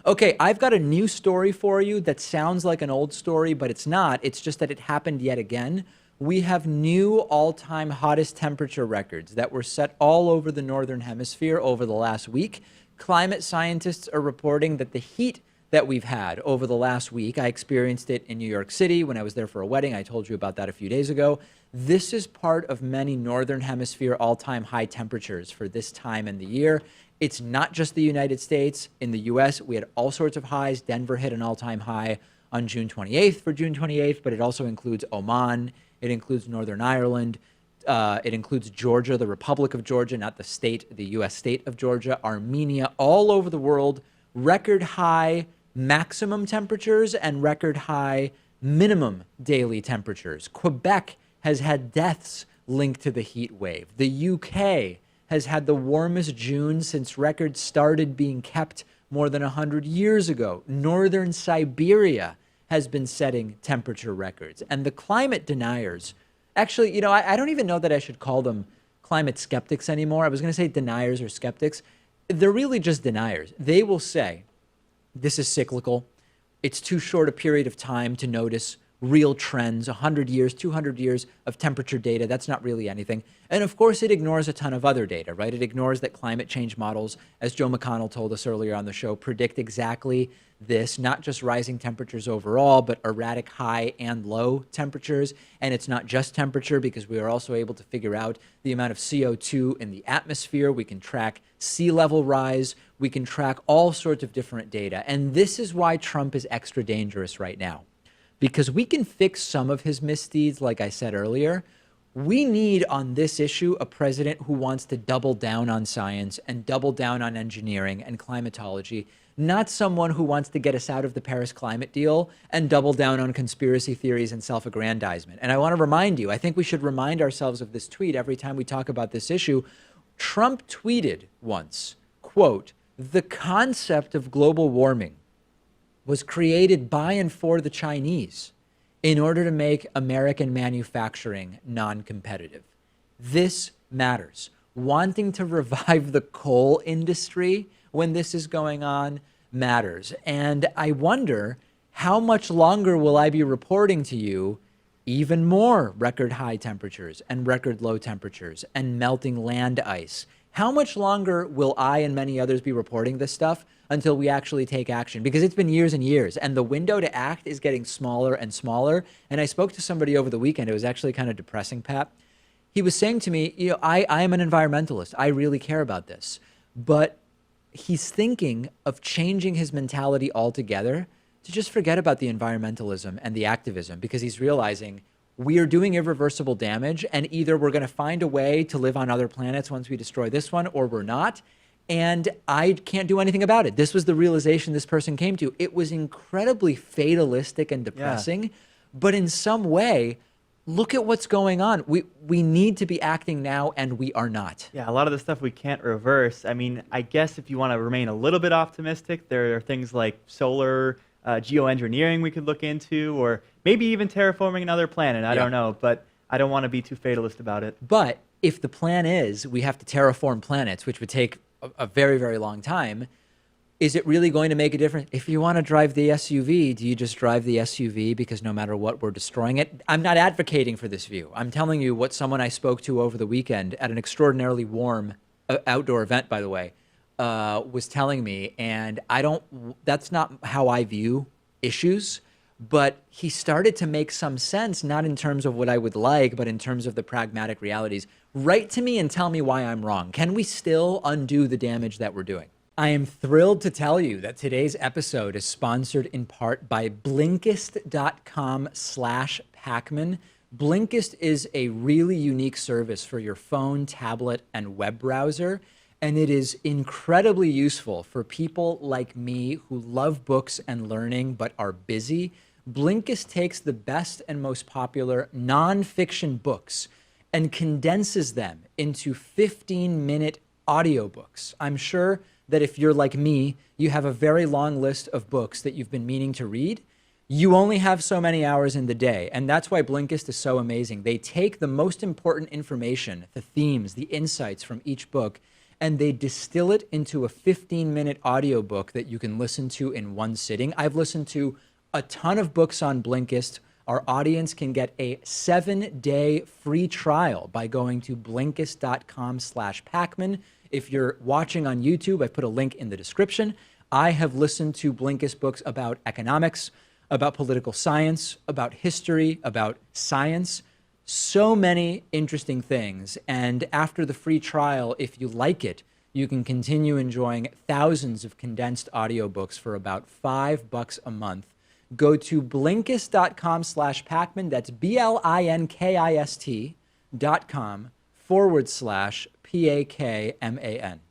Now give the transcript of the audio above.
Okay, I've got a new story for you that sounds like an old story, but it's not. It's just that it happened yet again. We have new all-time hottest temperature records that were set all over the northern hemisphere over the last week. Climate scientists are reporting that the heat that we've had over the last week, I experienced it in New York City when I was there for a wedding. I told you about that a few days ago. This is part of many northern hemisphere all-time high temperatures for this time in the year. It's not just the United States. In the US, we had all sorts of highs. Denver hit an all-time high on June 28th for June 28th, but it also includes Oman. It includes Northern Ireland. It includes Georgia, the Republic of Georgia, not the state, the US state of Georgia, Armenia, all over the world. Record high maximum temperatures and record high minimum daily temperatures. Quebec has had deaths linked to the heat wave. The UK has had the warmest June since records started being kept more than 100 years ago. Northern Siberia has been setting temperature records. And the climate deniers, actually, I don't even know that I should call them climate skeptics anymore. I was going to say deniers or skeptics. They're really just deniers. They will say, this is cyclical. It's too short a period of time to notice real trends, 100 years, 200 years of temperature data. That's not really anything. And of course, it ignores a ton of other data, right? It ignores that climate change models, as Joe McConnell told us earlier on the show, predict exactly this, not just rising temperatures overall, but erratic high and low temperatures. And it's not just temperature, because we are also able to figure out the amount of CO2 in the atmosphere. We can track sea level rise. We can track all sorts of different data. And this is why Trump is extra dangerous right now, because we can fix some of his misdeeds, like I said earlier. We need on this issue a president who wants to double down on science and double down on engineering and climatology, not someone who wants to get us out of the Paris climate deal and double down on conspiracy theories and self-aggrandizement. And I want to remind you, I think we should remind ourselves of this tweet every time we talk about this issue. Trump tweeted once, quote, "The concept of global warming was created by and for the Chinese in order to make American manufacturing non-competitive." This matters. Wanting to revive the coal industry when this is going on matters. And I wonder, how much longer will I be reporting to you even more record high temperatures and record low temperatures and melting land ice? How much longer will I and many others be reporting this stuff until we actually take action? Because it's been years and years, and the window to act is getting smaller and smaller. And I spoke to somebody over the weekend. It was actually kind of depressing, Pat. He was saying to me, I am an environmentalist. I really care about this. But he's thinking of changing his mentality altogether to just forget about the environmentalism and the activism, because he's realizing we are doing irreversible damage, and either we're going to find a way to live on other planets once we destroy this one, or we're not. And I can't do anything about it. This was the realization this person came to. It was incredibly fatalistic and depressing, but in some way, look at what's going on. We need to be acting now, and we are not. Yeah, a lot of the stuff we can't reverse. I mean, I guess if you want to remain a little bit optimistic, there are things like solar geoengineering we could look into, or maybe even terraforming another planet. I don't know, but I don't want to be too fatalist about it. But if the plan is we have to terraform planets, which would take a very, very long time, is it really going to make a difference? If you want to drive the SUV, do you just drive the SUV because no matter what, we're destroying it? I'm not advocating for this view. I'm telling you what someone I spoke to over the weekend at an extraordinarily warm outdoor event, by the way, was telling me. And that's not how I view issues. But he started to make some sense, not in terms of what I would like, but in terms of the pragmatic realities. Write to me and tell me why I'm wrong. Can we still undo the damage that we're doing? I am thrilled to tell you that today's episode is sponsored in part by Blinkist.com/Pakman. Blinkist is a really unique service for your phone, tablet, and web browser. And it is incredibly useful for people like me who love books and learning but are busy. Blinkist takes the best and most popular nonfiction books and condenses them into 15-minute audiobooks. I'm sure that if you're like me, you have a very long list of books that you've been meaning to read. You only have so many hours in the day, and that's why Blinkist is so amazing. They take the most important information, the themes, the insights from each book, and they distill it into a 15-minute audiobook that you can listen to in one sitting. I've listened to a ton of books on Blinkist. Our audience can get a 7-day free trial by going to Blinkist.com/Pakman. If you're watching on YouTube, I put a link in the description. I have listened to Blinkist books about economics, about political science, about history, about science. So many interesting things. And after the free trial, if you like it, you can continue enjoying thousands of condensed audiobooks for about $5 a month. Go to Blinkist.com/Pakman. That's BLINKIST.com/PAKMAN.